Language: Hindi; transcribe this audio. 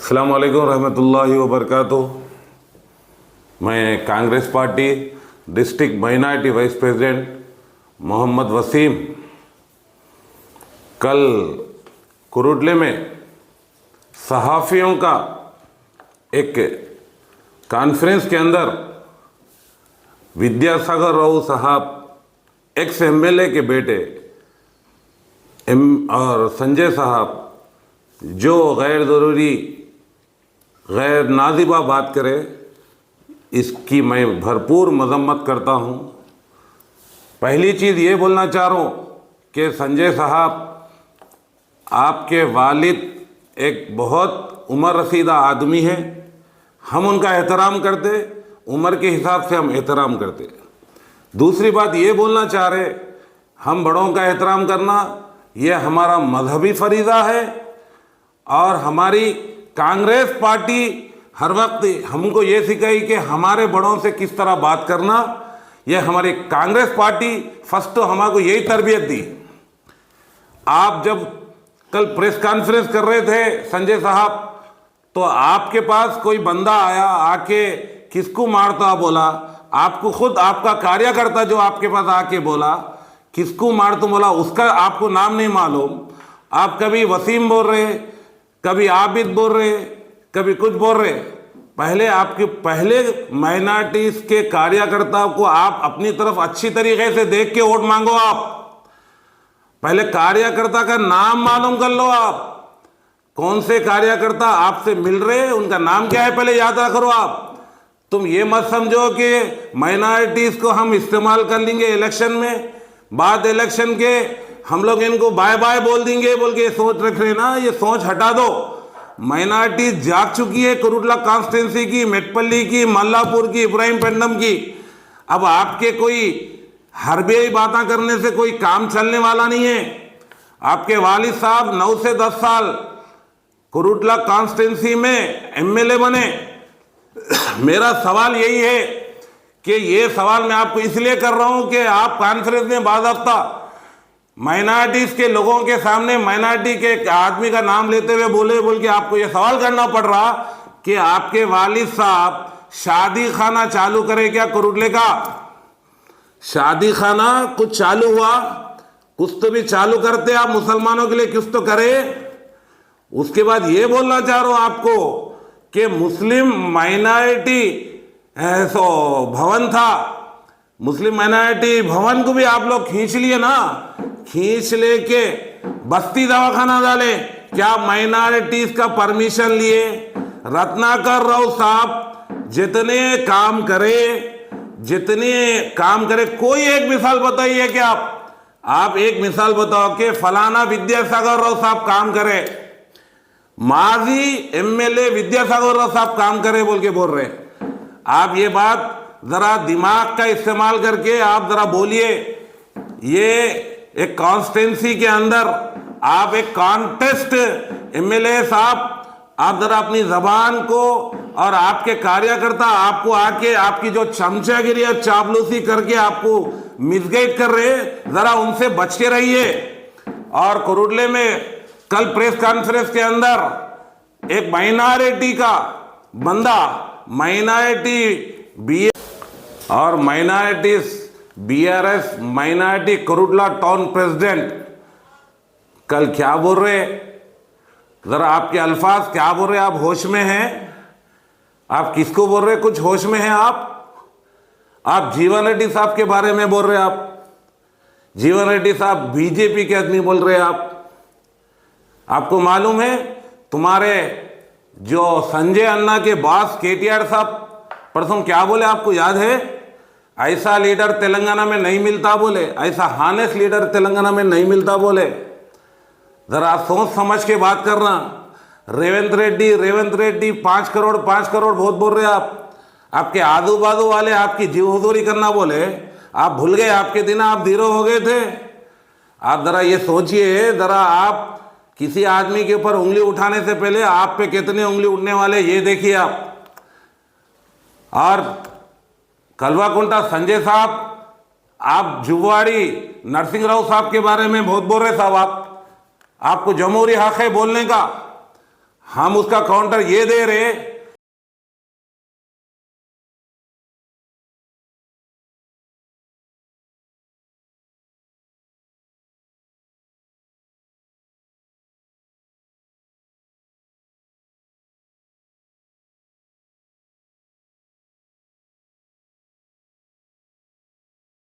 अस्सलाम वालेकुम रहमतुल्लाहि व बरकातुहू। मैं Congress party district minority vice president Mohammed Wasim कल कुरुडले में सहाफ़ियों का एक कॉन्फ्रेंस के अंदर विद्यासागर राव साहब एक्स एमएलए के बेटे और संजय साहब जो गैर ज़रूरी गैर नाजिबा बात करे, इसकी मैं भरपूर मजम्मत करता हूँ। पहली चीज़ ये बोलना चाह रहा हूँ कि संजय साहब, आपके वालिद एक बहुत उम्र रसीदा आदमी है, हम उनका एहतराम करते, उम्र के हिसाब से हम एहतराम करते। दूसरी बात ये बोलना चाह रहे, हम बड़ों का एहतराम करना ये हमारा मजहबी फरीज़ा है और हमारी कांग्रेस पार्टी हर वक्त हमको ये सिखाई कि हमारे बड़ों से किस तरह बात करना। ये हमारी कांग्रेस पार्टी फर्स्ट तो हमको यही तरबियत दी। आप जब कल प्रेस कॉन्फ्रेंस कर रहे थे संजय साहब, तो आपके पास कोई बंदा आया, आके किसको मारता बोला, आपको खुद आपका कार्यकर्ता जो आपके पास आके बोला किसको मार तो बोला, उसका आपको नाम नहीं मालूम। आप कभी वसीम बोल रहे, कभी आबिद बोल रहे, कभी कुछ बोल रहे। पहले माइनॉरिटीज के कार्यकर्ताओं को आप अपनी तरफ अच्छी तरीके से देख के वोट मांगो। आप पहले कार्यकर्ता का नाम मालूम कर लो। आप कौन से कार्यकर्ता आपसे मिल रहे, उनका नाम क्या है पहले याद रखो। आप तुम ये मत समझो कि माइनॉरिटीज को हम इस्तेमाल कर लेंगे इलेक्शन में, बाद इलेक्शन के हम लोग इनको बाय बाय बोल देंगे बोल के सोच रख रहे ना। ये सोच हटा दो। माइनॉरिटी जाग चुकी है कुरुडला कॉन्स्टिट्यूंसी की, मेटपल्ली की, मल्लापुर की, इब्राहिमपेंडम की। अब आपके कोई हरबेई बातें करने से कोई काम चलने वाला नहीं है। आपके वालिद साहब 9 से 10 साल कुरुडला कॉन्स्टिट्यूंसी में एमएलए बने। मेरा सवाल यही है कि ये सवाल मैं आपको इसलिए कर रहा हूं कि आप कॉन्फ्रेंस में बाज़ाब्ता माइनॉरिटीज के लोगों के सामने माइनॉरिटी के आदमी का नाम लेते हुए बोल के आपको ये सवाल करना पड़ रहा कि आपके वालिद साहब शादी खाना चालू करे क्या कुरुडले का? शादी खाना कुछ चालू हुआ, कुछ तो भी चालू करते आप मुसलमानों के लिए, कुछ तो करे। उसके बाद ये बोलना चाह रहा हूं आपको कि मुस्लिम माइनॉरिटी भवन था, मुस्लिम माइनॉरिटी भवन को भी आप लोग खींच लिए ना, खींच लेके बस्ती दवाखाना डाले। क्या माइनॉरिटीज का परमिशन लिए? रत्नाकर राव साहब जितने काम करे, कोई एक मिसाल बताइए कि आप एक मिसाल बताओ कि फलाना विद्यासागर राव साहब काम करे, माजी एमएलए विद्यासागर राव साहब काम करे बोल के बोल रहे। आप ये बात जरा दिमाग का इस्तेमाल करके आप जरा बोलिए। ये एक कॉन्स्टिट्यूंसी के अंदर आप एक कॉन्टेस्ट एमएलए साहब, आप जरा अपनी जबान को और आपके कार्यकर्ता आपको आके आपकी जो चमचागिरी और चापलूसी करके आपको मिसगाइड कर रहे, जरा उनसे बच के रहिए। और कुरुडले में कल प्रेस कॉन्फ्रेंस के अंदर एक माइनॉरिटी का बंदा, माइनॉरिटी बी और minorities BRS minority Korutla town president कल क्या बोल रहे, जरा आपके अल्फाज क्या बोल रहे? आप होश में हैं? आप किसको बोल रहे? कुछ होश में हैं आप जीवन रेड्डी साहब के बारे में बोल रहे। आप जीवन रेड्डी साहब बीजेपी के आदमी बोल रहे। आपको मालूम है तुम्हारे जो संजय अन्ना के बॉस केटीआर साहब परसों क्या बोले? आपको याद है? ऐसा लीडर तेलंगाना में नहीं मिलता बोले, ऐसा हानेस लीडर तेलंगाना में नहीं मिलता बोले। जरा सोच समझ के बात करना। रेवंत रेड्डी 5 करोड़ बहुत बोल रहे। आपके आजू बाजू वाले आपकी जीव हजूरी करना बोले, आप भूल गए, आपके दिन आप 0 हो गए थे। आप जरा ये सोचिए, जरा आप किसी आदमी के ऊपर उंगली उठाने से पहले आप पे कितनी उंगली उठने वाले ये देखिए आप। और कलवाकुंटा संजय साहब, आप जुवाड़ी नरसिंह राव साहब के बारे में बहुत बोल रहे साहब। आपको जमहूरी हक है बोलने का। हम उसका काउंटर ये दे रहे